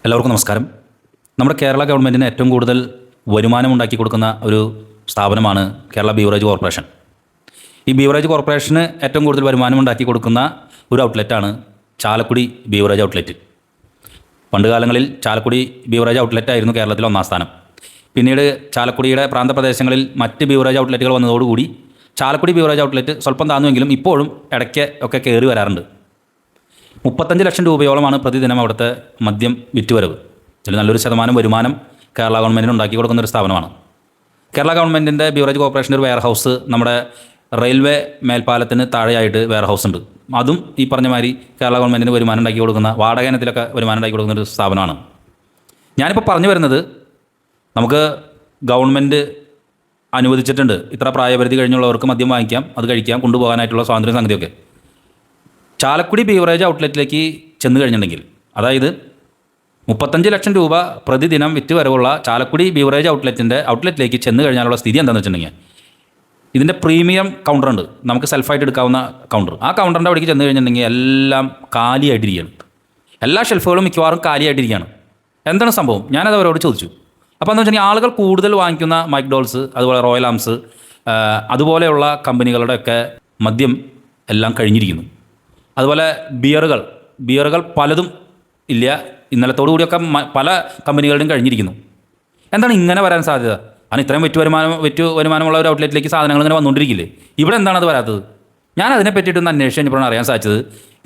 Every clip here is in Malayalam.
എല്ലാവർക്കും നമസ്കാരം. നമ്മുടെ കേരള ഗവൺമെൻറ്റിന് ഏറ്റവും കൂടുതൽ വരുമാനം ഉണ്ടാക്കി കൊടുക്കുന്ന ഒരു സ്ഥാപനമാണ് കേരള ബീവറേജ് കോർപ്പറേഷൻ. ഈ ബീവറേജ് കോർപ്പറേഷന് ഏറ്റവും കൂടുതൽ വരുമാനം ഉണ്ടാക്കി കൊടുക്കുന്ന ഒരു ഔട്ട്ലെറ്റാണ് ചാലക്കുടി ബീവറേജ് ഔട്ട്ലെറ്റ്. പണ്ട് കാലങ്ങളിൽ ചാലക്കുടി ബീവറേജ് ഔട്ട്ലെറ്റ് ആയിരുന്നു കേരളത്തിൽ ഒന്നാം സ്ഥാനം. പിന്നീട് ചാലക്കുടിയുടെ പ്രാന്തപ്രദേശങ്ങളിൽ മറ്റ് ബീവറേജ് ഔട്ട്ലെറ്റുകൾ വന്നതോടുകൂടി ചാലക്കുടി ബീവറേജ് ഔട്ട്ലെറ്റ് സ്വല്പം താന്നുവെങ്കിലും ഇപ്പോഴും ഇടയ്ക്ക് ഒക്കെ കയറി വരാറുണ്ട്. 35 ലക്ഷം രൂപയോളമാണ് പ്രതിദിനം അവിടുത്തെ മദ്യം വിറ്റുവരവ്. ഇതിൽ നല്ലൊരു ശതമാനം വരുമാനം കേരള ഗവൺമെൻറ്റിന് ഉണ്ടാക്കി കൊടുക്കുന്ന ഒരു സ്ഥാപനമാണ്. കേരള ഗവൺമെൻറ്റിൻ്റെ ബീവറേജ് കോർപ്പറേഷൻ്റെ ഒരു വെയർ ഹൗസ് നമ്മുടെ റെയിൽവേ മേൽപ്പാലത്തിന് താഴെയായിട്ട് വെയർ ഹൗസ് ഉണ്ട്. അതും ഈ പറഞ്ഞ മാതിരി കേരള ഗവൺമെൻറ്റിന് വരുമാനം ഉണ്ടാക്കി കൊടുക്കുന്ന, വാടക ഇനത്തിലൊക്കെ വരുമാനം ഉണ്ടാക്കി കൊടുക്കുന്ന ഒരു സ്ഥാപനമാണ്. ഞാനിപ്പോൾ പറഞ്ഞു വരുന്നത്, നമുക്ക് ഗവൺമെൻറ് അനുവദിച്ചിട്ടുണ്ട് ഇത്ര പ്രായപരിധി കഴിഞ്ഞുള്ളവർക്ക് മദ്യം വാങ്ങിക്കാം, അത് കഴിക്കാം, കൊണ്ടുപോകാനായിട്ടുള്ള സ്വാതന്ത്ര്യ സംഗതിയൊക്കെ. ചാലക്കുടി ബീവറേജ് ഔട്ട്ലെറ്റിലേക്ക് ചെന്ന് കഴിഞ്ഞിട്ടുണ്ടെങ്കിൽ, അതായത് 35 ലക്ഷം രൂപ പ്രതിദിനം വിറ്റ് വരവുള്ള ചാലക്കുടി ബീവറേജ് ഔട്ട്ലെറ്റിലേക്ക് ചെന്ന് കഴിഞ്ഞാലുള്ള സ്ഥിതി എന്താണെന്ന് വെച്ചിട്ടുണ്ടെങ്കിൽ, ഇതിൻ്റെ പ്രീമിയം കൗണ്ടറുണ്ട്, നമുക്ക് സെൽഫായിട്ട് എടുക്കാവുന്ന കൗണ്ടർ. ആ കൗണ്ടറിൻ്റെ അവിടേക്ക് ചെന്ന് കഴിഞ്ഞിട്ടുണ്ടെങ്കിൽ എല്ലാം കാലിയായിട്ടിരിക്കുകയാണ്. എല്ലാ ഷെൽഫുകളും മിക്കവാറും കാലിയായിട്ടിരിക്കുകയാണ്. എന്താണ് സംഭവം? ഞാനത് അവരോട് ചോദിച്ചു. അപ്പോൾ എന്താ വെച്ചിട്ടുണ്ടെങ്കിൽ, ആളുകൾ കൂടുതൽ വാങ്ങിക്കുന്ന മൈക്ഡോൾസ്, അതുപോലെ റോയൽ ആംസ്, അതുപോലെയുള്ള കമ്പനികളുടെയൊക്കെ മദ്യം എല്ലാം കഴിഞ്ഞിരിക്കുന്നു. അതുപോലെ ബിയറുകൾ പലതും ഇല്ല, ഇന്നലത്തോടു കൂടിയൊക്കെ പല കമ്പനികളുടെയും കഴിഞ്ഞിരിക്കുന്നു. എന്താണ് ഇങ്ങനെ വരാൻ സാധ്യത? കാരണം ഇത്രയും വിറ്റ് വരുമാനമുള്ള ഒരു ഔട്ട്ലെറ്റിലേക്ക് സാധനങ്ങൾ ഇങ്ങനെ വന്നുകൊണ്ടിരിക്കില്ലേ? ഇവിടെ എന്താണ് അത് വരാത്തത്? ഞാൻ അതിനെ പറ്റിയിട്ടൊന്ന് അന്വേഷിച്ച് കഴിഞ്ഞപ്പോഴാണ് അറിയാൻ സാധിച്ചത്,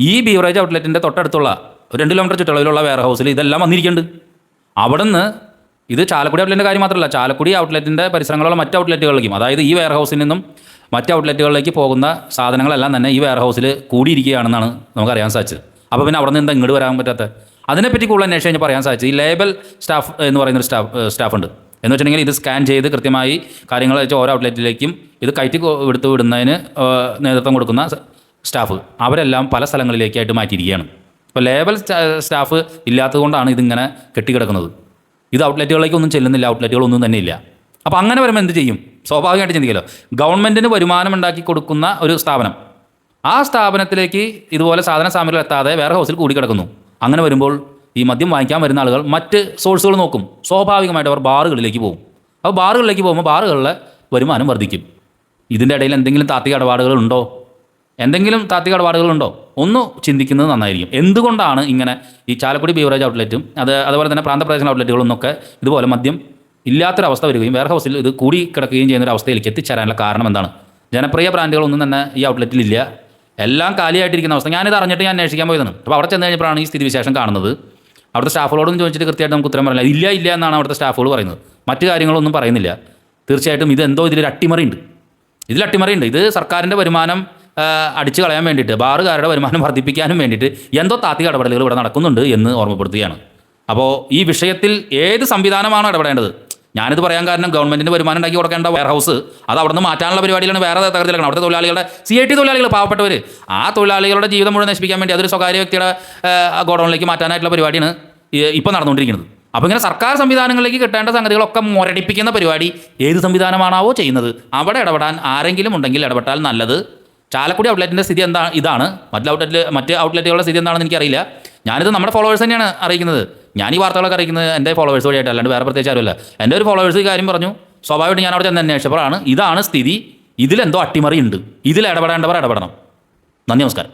ഈ ബീവറേജ് ഔട്ട്ലെറ്റിൻ്റെ തൊട്ടടുത്തുള്ള 2 കിലോമീറ്റർ ചുറ്റളവിലുള്ള വെയർ ഹൗസിൽ ഇതെല്ലാം വന്നിരിക്കുന്നുണ്ട്. അവിടെ നിന്ന് ഇത് ചാലക്കുടി ഔട്ട്ലെറ്റിൻ്റെ കാര്യം മാത്രമല്ല, ചാലക്കുടി ഔട്ട്ലെറ്റിൻ്റെ പരിസരങ്ങളുള്ള മറ്റ് ഔട്ട്ലെറ്റുകളിലേക്കും, അതായത് ഈ വെയർ ഹൗസിൽ നിന്നും മറ്റ് ഔട്ട്ലെറ്റുകളിലേക്ക് പോകുന്ന സാധനങ്ങളെല്ലാം തന്നെ ഈ വെയർ ഹൗസിൽ കൂടിയിരിക്കുകയാണെന്നാണ് നമുക്കറിയാൻ സാധിച്ചത്. അപ്പോൾ പിന്നെ അവിടെ നിന്ന് എന്താ ഇങ്ങോട്ട് വരാൻ പറ്റാത്ത? അതിനെപ്പറ്റി കൂടുതൽ അന്വേഷിച്ച് കഴിഞ്ഞാൽ പറയാൻ സാധിച്ചത്, ഈ ലേബൽ സ്റ്റാഫ് എന്ന് പറയുന്നൊരു സ്റ്റാഫ് ഉണ്ട്. എന്ന് വെച്ചിട്ടുണ്ടെങ്കിൽ ഇത് സ്കാൻ ചെയ്ത് കൃത്യമായി കാര്യങ്ങൾ വെച്ച് ഓരോ ഔട്ട്ലെറ്റിലേക്കും ഇത് കയറ്റി വിടുന്നതിന് നേതൃത്വം കൊടുക്കുന്ന സ്റ്റാഫ്, അവരെല്ലാം പല സ്ഥലങ്ങളിലേക്കായിട്ട് മാറ്റിയിരിക്കുകയാണ്. ഇപ്പോൾ ലേബൽ സ്റ്റാഫ് ഇല്ലാത്തതുകൊണ്ടാണ് ഇതിങ്ങനെ കെട്ടിക്കിടക്കുന്നത്. ഇത് ഔട്ട്ലെറ്റുകളിലേക്കൊന്നും ചെല്ലുന്നില്ല, ഔട്ട്ലെറ്റുകളൊന്നും തന്നെ ഇല്ല. അപ്പോൾ അങ്ങനെ വരുമ്പോൾ എന്ത് ചെയ്യും? സ്വാഭാവികമായിട്ട് ചിന്തിക്കുമല്ലോ, ഗവൺമെൻറ്റിന് വരുമാനം ഉണ്ടാക്കി കൊടുക്കുന്ന ഒരു സ്ഥാപനം, ആ സ്ഥാപനത്തിലേക്ക് ഇതുപോലെ സാധന സാമഗ്രികൾ എത്താതെ വെയർ ഹൗസിൽ കൂടിക്കിടക്കുന്നു. അങ്ങനെ വരുമ്പോൾ ഈ മദ്യം വാങ്ങിക്കാൻ വരുന്ന ആളുകൾ മറ്റ് സോഴ്സുകൾ നോക്കും. സ്വാഭാവികമായിട്ട് അവർ ബാറുകളിലേക്ക് പോകും. അപ്പോൾ ബാറുകളിലേക്ക് പോകുമ്പോൾ ബാറുകളിലെ വരുമാനം വർദ്ധിക്കും. ഇതിൻ്റെ ഇടയിൽ എന്തെങ്കിലും താത്വിക ഇടപാടുകളുണ്ടോ? ഒന്ന് ചിന്തിക്കുന്നത് നന്നായിരിക്കും. എന്തുകൊണ്ടാണ് ഇങ്ങനെ ഈ ചാലക്കുടി ബീവറേജ് ഔട്ട്ലെറ്റും അതുപോലെ തന്നെ പ്രാന്തപ്രദേശ ഔട്ട്ലെറ്റുകളൊന്നൊക്കെ ഇതുപോലെ മദ്യം ഇല്ലാത്തൊരവസ്ഥ വരികയും വെയർ ഹൗസിൽ ഇത് കൂടി കിടക്കുകയും ചെയ്യുന്ന ഒരു അവസ്ഥയിലേക്ക് എത്തിച്ചേരാനുള്ള കാരണം എന്താണ്? ജനപ്രിയ ബ്രാൻഡുകളൊന്നും തന്നെ ഈ ഔട്ട്ലെറ്റിലില്ല, എല്ലാം കാലിയായിട്ടിരിക്കുന്ന അവസ്ഥ. ഞാനിത് അറിഞ്ഞിട്ട് ഞാൻ അന്വേഷിക്കാൻ പോയതാണ്. അപ്പോൾ അവിടെ ചെന്ന് കഴിഞ്ഞപ്പോഴാണ് ഈ സ്ഥിതിവിശേഷം കാണുന്നത്. അവിടുത്തെ സ്റ്റാഫുകളോടൊന്നും ചോദിച്ചിട്ട് കൃത്യമായിട്ട് നമുക്ക് ഉത്തരം പറയില്ല. ഇല്ല എന്നാണ് അവിടുത്തെ സ്റ്റാഫുകൾ പറയുന്നത്, മറ്റു കാര്യങ്ങളൊന്നും പറയുന്നില്ല. തീർച്ചയായിട്ടും ഇതിലൊരു അട്ടിമറിയുണ്ട്. ഇത് സർക്കാരിൻ്റെ വരുമാനം അടിച്ചു കളയാൻ വേണ്ടിയിട്ട്, ബാറുകാരുടെ വരുമാനം വർദ്ധിപ്പിക്കാനും വേണ്ടിയിട്ട് എന്തോ താത്വിക ഇടപെടലുകൾ ഇവിടെ നടക്കുന്നുണ്ട് എന്ന് ഓർമ്മപ്പെടുത്തുകയാണ്. അപ്പോൾ ഈ വിഷയത്തിൽ ഏത് സംവിധാനമാണ് ഇടപെടേണ്ടത്? ഞാനിത് പറയാൻ കാരണം, ഗവൺമെൻറ്റിന് വരുമാനം ഉണ്ടാക്കി കൊടുക്കേണ്ട വെയർ ഹൗസ് അത് അവിടെ നിന്ന് മാറ്റാനുള്ള പരിപാടികളാണ് വേറെ തരത്തിലാണ്. അവിടുത്തെ തൊഴിലാളികളുടെ CIT തൊഴിലാളികൾ, പാവപ്പെട്ടവർ, ആ തൊഴിലാളികളുടെ ജീവിതം മുഴുവൻ നശിപ്പിക്കാൻ വേണ്ടി അതൊരു സ്വകാര്യ വ്യക്തിയുടെ ഗോഡൗണിലേക്ക് മാറ്റാനായിട്ടുള്ള പരിപാടിയാണ് ഇപ്പോൾ നടന്നുകൊണ്ടിരിക്കുന്നത്. അപ്പോൾ ഇങ്ങനെ സർക്കാർ സംവിധാനങ്ങളിലേക്ക് കിട്ടേണ്ട സംഗതികളൊക്കെ മുരടിപ്പിക്കുന്ന പരിപാടി ഏത് സംവിധാനമാണാവോ ചെയ്യുന്നത്? അവിടെ ഇടപെടാൻ ആരെങ്കിലും ഉണ്ടെങ്കിൽ ഇടപെട്ടാൽ നല്ലത്. ചാലക്കുടി ഔട്ട്ലെറ്റിൻ്റെ സ്ഥിതി ഇതാണ്. മറ്റ് ഔട്ട്ലെറ്റുകളുടെ സ്ഥിതി എന്താണെന്ന് എനിക്കറിയില്ല. ഞാനിത് നമ്മുടെ ഫോളോവേഴ്സ് തന്നെയാണ് അറിയിക്കുന്നത്. ഞാൻ ഈ വാർത്തകളൊക്കെ അറിയിക്കുന്നത് എൻ്റെ ഫോളോവേഴ്സ് വഴിയായിട്ട്, അല്ലാണ്ട് വേറെ പ്രത്യേകിച്ച് ആരുമല്ല. എൻ്റെ ഒരു ഫോളോവേഴ്സ് ഈ കാര്യം പറഞ്ഞു. സ്വാഭാവികമായിട്ട് ഞാൻ അവിടെ ചെന്ന് അന്വേഷിച്ചപ്പോഴാണ് ഇതാണ് സ്ഥിതി, ഇതിലെന്തോ അട്ടിമറി ഉണ്ട്, ഇതിൽ ഇടപെടേണ്ടവർ ഇടപെടണം. നന്ദി, നമസ്കാരം.